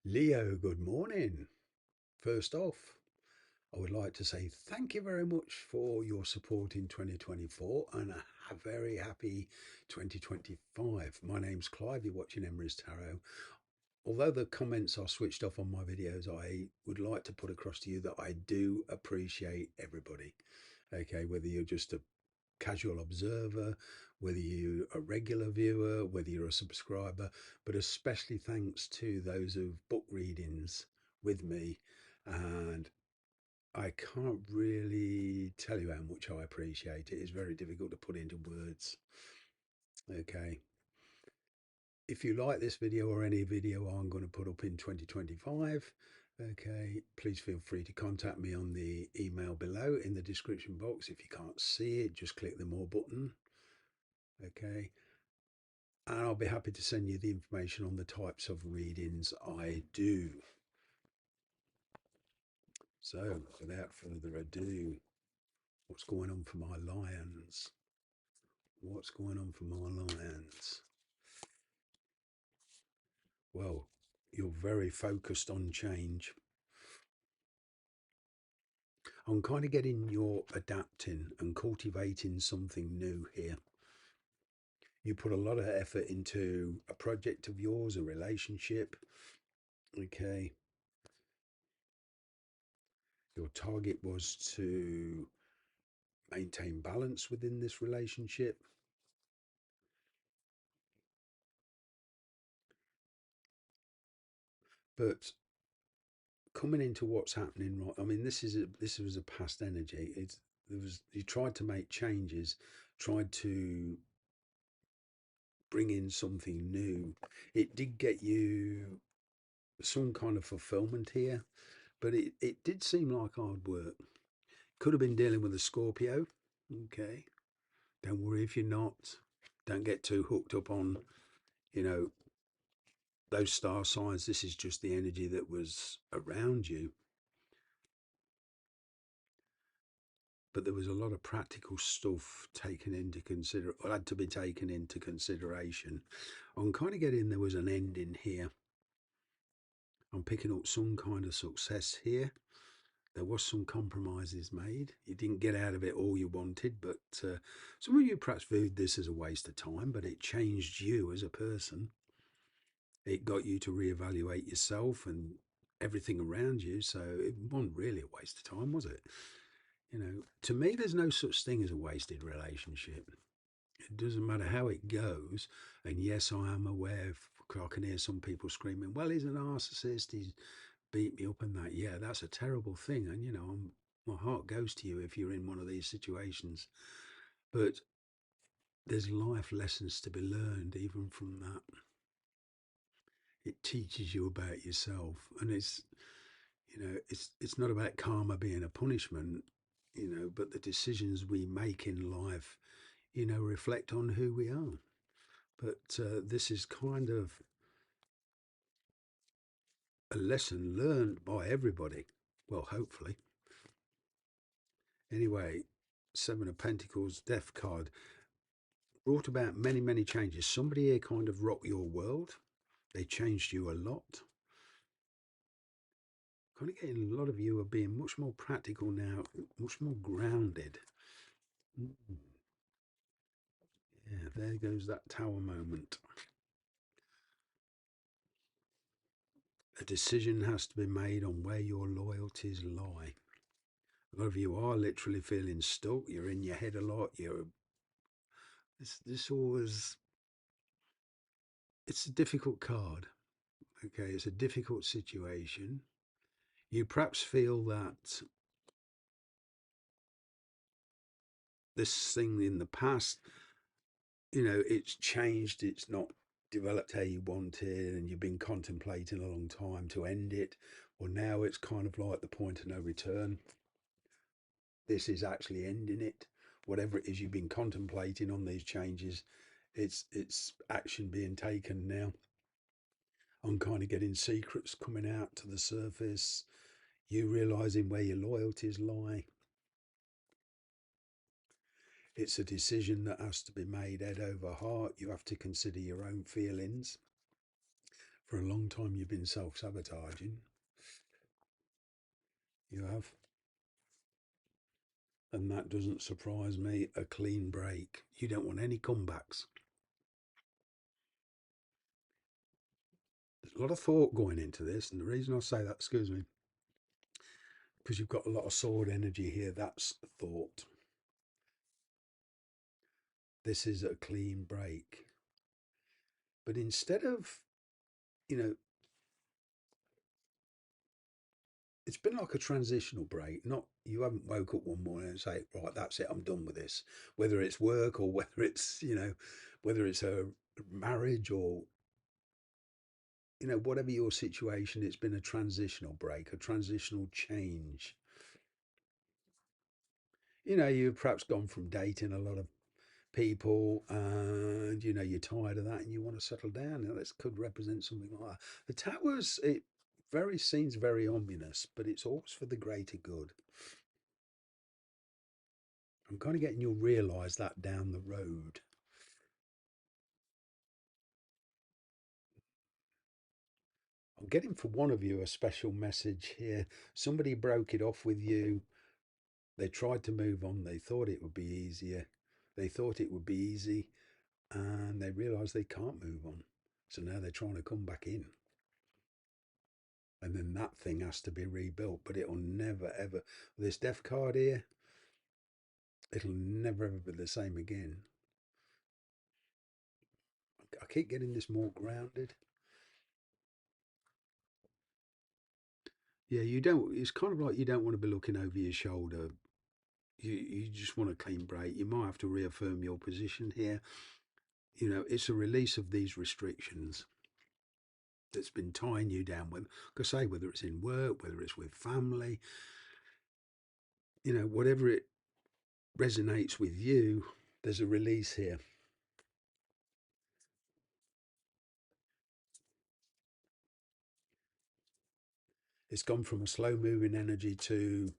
Leo, good morning. First off, I would like to say thank you very much for your support in 2024 and a very happy 2025. My name's Clive, you're watching Emery's Tarot. Although the comments are switched off on my videos, I would like to put across to you that I do appreciate everybody. Okay, whether you're just a casual observer, whether you're a regular viewer, whether you're a subscriber, but especially thanks to those of book readings with me. And I can't really tell you how much I appreciate it. It's very difficult to put into words. Okay. If you like this video or any video I'm going to put up in 2025, okay, please feel free to contact me on the email below in the description box. If you can't see it, just click the more button. Okay. And I'll be happy to send you the information on the types of readings I do. So, without further ado, what's going on for my lions? What's going on for my lions? Well, you're very focused on change. I'm kind of getting you're adapting and cultivating something new here. You put a lot of effort into a project of yours, a relationship. Okay. Your target was to maintain balance within this relationship. But coming into what's happening right, I mean, this was a past energy. You tried to make changes, tried to bring in something new. It did get you some kind of fulfillment here, but it did seem like hard work. Could have been dealing with a Scorpio. Okay. Don't worry if you're not. Don't get too hooked up on, you know, those star signs. This is just the energy that was around you. But there was a lot of practical stuff taken into consider, or had to be taken into consideration. I'm kind of getting there was an ending here. I'm picking up some kind of success here. There was some compromises made. You didn't get out of it all you wanted, but some of you perhaps viewed this as a waste of time, but it changed you as a person. It got you to reevaluate yourself and everything around you. So it wasn't really a waste of time, was it? You know, to me, there's no such thing as a wasted relationship. It doesn't matter how it goes. And yes, I am aware of, I can hear some people screaming, well, he's a narcissist, he's beat me up and that. Yeah, that's a terrible thing. And, you know, my heart goes to you if you're in one of these situations. But there's life lessons to be learned even from that. It teaches you about yourself. And it's not about karma being a punishment, but the decisions we make in life, reflect on who we are. But this is kind of a lesson learned by everybody. Well, hopefully. Anyway, Seven of Pentacles, Death card, brought about many, many changes. Somebody here kind of rocked your world. They changed you a lot. Kind of getting a lot of you are being much more practical now, much more grounded. Mm. Yeah, there goes that tower moment. A decision has to be made on where your loyalties lie. A lot of you are literally feeling stuck. You're in your head a lot. This always, it's a difficult card. Okay, it's a difficult situation. You perhaps feel that this thing in the past, it's changed. It's not developed how you wanted, and you've been contemplating a long time to end it. Well, now it's kind of like the point of no return. This is actually ending it. Whatever it is you've been contemplating on these changes, it's action being taken now. I'm kind of getting secrets coming out to the surface. You realizing where your loyalties lie. It's a decision that has to be made head over heart. You have to consider your own feelings For a long time, you've been self sabotaging. You have. And that doesn't surprise me. A clean break. You don't want any comebacks. There's a lot of thought going into this. And the reason I say that, excuse me, because you've got a lot of sword energy here. That's thought. This is a clean break. But instead of, you know, it's been like a transitional break. Not you haven't woke up one morning and say, right, that's it, I'm done with this. Whether it's work or whether it's, whether it's a marriage or, whatever your situation, it's been a transitional break, a transitional change. You've perhaps gone from dating a lot of people and you're tired of that and you want to settle down. This could represent something like that. The towers, it very seems very ominous, but it's always for the greater good. I'm kind of getting you'll realise that down the road. I'm getting for one of you a special message here. Somebody broke it off with you. They tried to move on. They thought it would be easier. They thought it would be easy and they realised they can't move on. So now they're trying to come back in. And then that thing has to be rebuilt, but it'll never ever. This death card here, it'll never ever be the same again. I keep getting this more grounded. Yeah, you don't. It's kind of like you don't want to be looking over your shoulder. You just want a clean break. You might have to reaffirm your position here. It's a release of these restrictions that's been tying you down with. Like I say, whether it's in work, whether it's with family, whatever it resonates with you, there's a release here. It's gone from a slow moving energy to,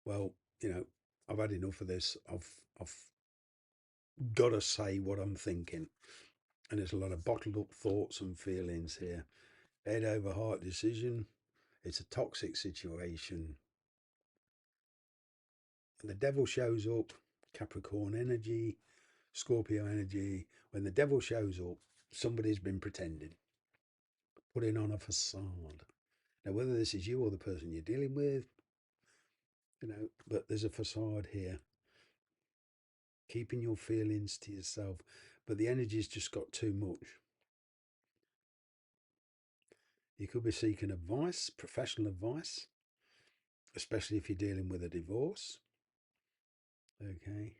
well, I've had enough of this. I've got to say what I'm thinking. And there's a lot of bottled up thoughts and feelings here. Head over heart decision. It's a toxic situation. And the devil shows up, Capricorn energy, Scorpio energy. When the devil shows up, somebody's been pretending, putting on a facade. Now, whether this is you or the person you're dealing with, but there's a facade here, keeping your feelings to yourself. But the energy's just got too much. You could be seeking advice, professional advice, especially if you're dealing with a divorce. Okay.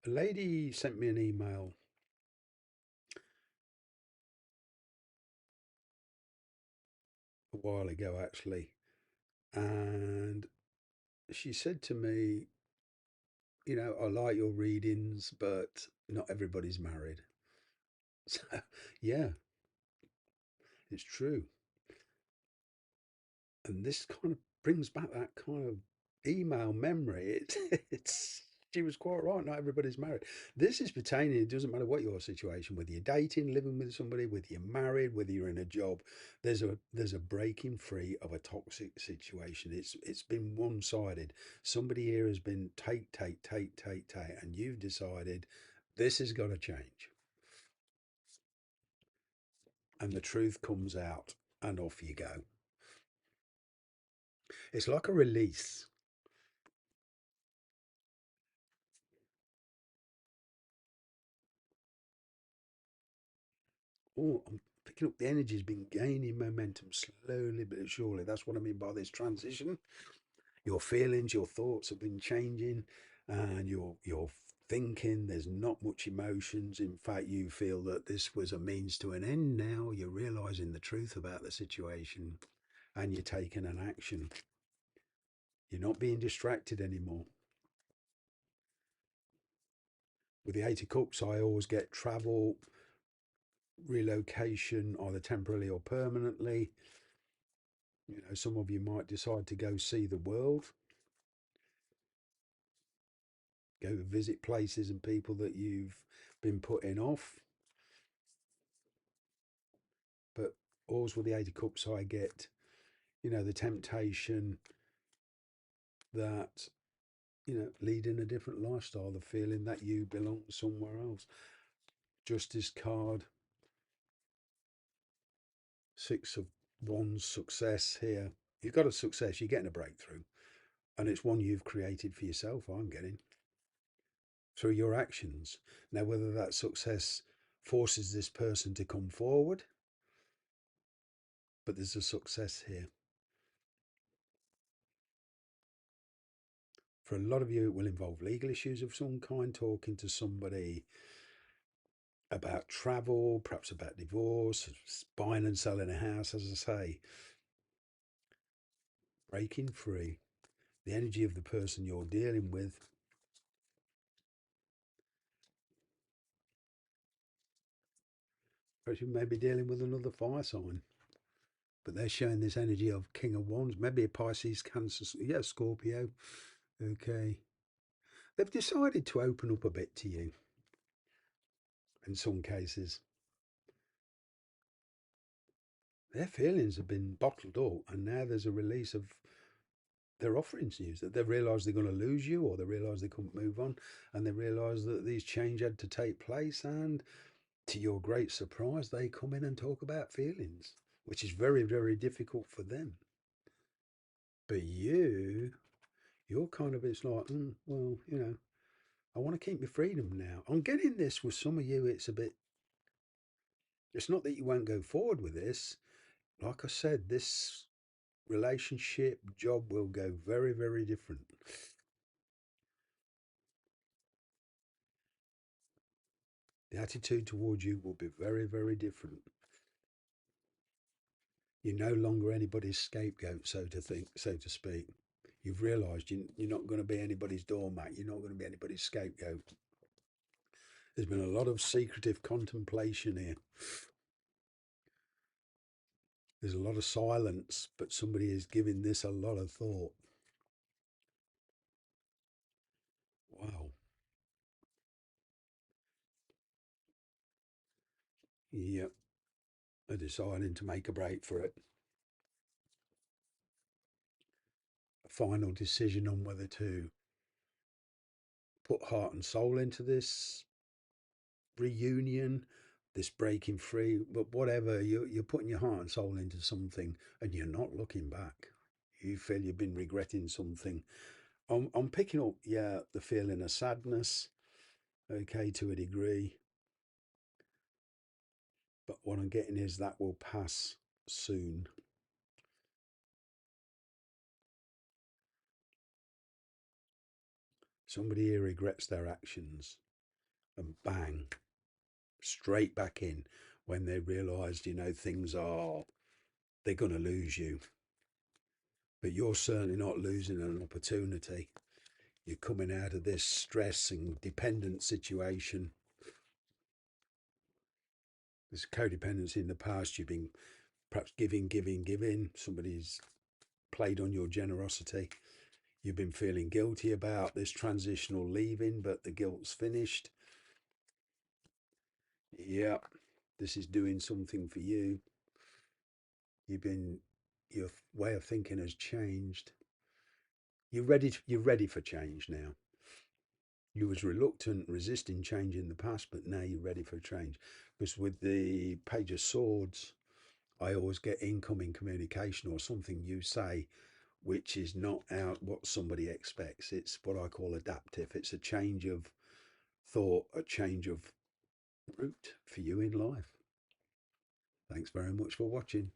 A lady sent me an email a while ago, actually, and she said to me, I like your readings, but not everybody's married. So, yeah, it's true. And this kind of brings back that kind of email memory. It's she was quite right. Not everybody's married. This is pertaining. It doesn't matter what your situation, whether you're dating, living with somebody, whether you're married, whether you're in a job. There's a breaking free of a toxic situation. It's been one sided. Somebody here has been take, and you've decided this has got to change, and the truth comes out, and off you go. It's like a release. Oh, I'm picking up the energy's been gaining momentum slowly but surely. That's what I mean by this transition. Your feelings, your thoughts have been changing, and your thinking. There's not much emotions. In fact, you feel that this was a means to an end. Now you're realizing the truth about the situation, and you're taking an action. You're not being distracted anymore. With the Eight of Cups, I always get travel, relocation, either temporarily or permanently. Some of you might decide to go see the world, go visit places and people that you've been putting off. But always with the 80 cups I get, the temptation that, leading a different lifestyle, the feeling that you belong somewhere else. Justice card, Six of Wands, success here. You've got a success, you're getting a breakthrough. And it's one you've created for yourself, I'm getting, through your actions. Now, whether that success forces this person to come forward, but there's a success here. For a lot of you, it will involve legal issues of some kind, talking to somebody about travel, perhaps about divorce, buying and selling a house, as I say, breaking free. The energy of the person you're dealing with. Or you may be dealing with another fire sign, but they're showing this energy of King of Wands, maybe a Pisces, Cancer, yeah, Scorpio. Okay. They've decided to open up a bit to you in some cases. Their feelings have been bottled up, and now there's a release of their offerings to you. That they realise they're going to lose you, or they realise they couldn't move on, and they realise that these changes had to take place. And to your great surprise, they come in and talk about feelings, which is very, very difficult for them. But you're kind of, it's like, well, I want to keep my freedom now. I'm getting this with some of you. It's a bit, it's not that you won't go forward with this. Like I said, this relationship, job will go very, very different. The attitude towards you will be very, very different. You're no longer anybody's scapegoat, so to speak. You've realised you're not going to be anybody's doormat. You're not going to be anybody's scapegoat. There's been a lot of secretive contemplation here. There's a lot of silence, but somebody is giving this a lot of thought. Wow. Yep. They're deciding to make a break for it. A final decision on whether to put heart and soul into this reunion, this breaking free, but whatever, you're putting your heart and soul into something and you're not looking back. You feel you've been regretting something. I'm picking up, yeah, the feeling of sadness, okay, to a degree. But what I'm getting is that will pass soon. Somebody here regrets their actions and bang, straight back in when they realised, things are, they're going to lose you. But you're certainly not losing an opportunity. You're coming out of this stress and dependent situation. There's codependency in the past. You've been perhaps giving. Somebody's played on your generosity. You've been feeling guilty about this transitional leaving, but the guilt's finished. Yeah, this is doing something for you. Your way of thinking has changed. You're ready for change now. You was reluctant, resisting change in the past, but now you're ready for change. Because with the Page of Swords, I always get incoming communication or something you say which is not out what somebody expects. It's what I call adaptive. It's a change of thought, a change of route for you in life. Thanks very much for watching.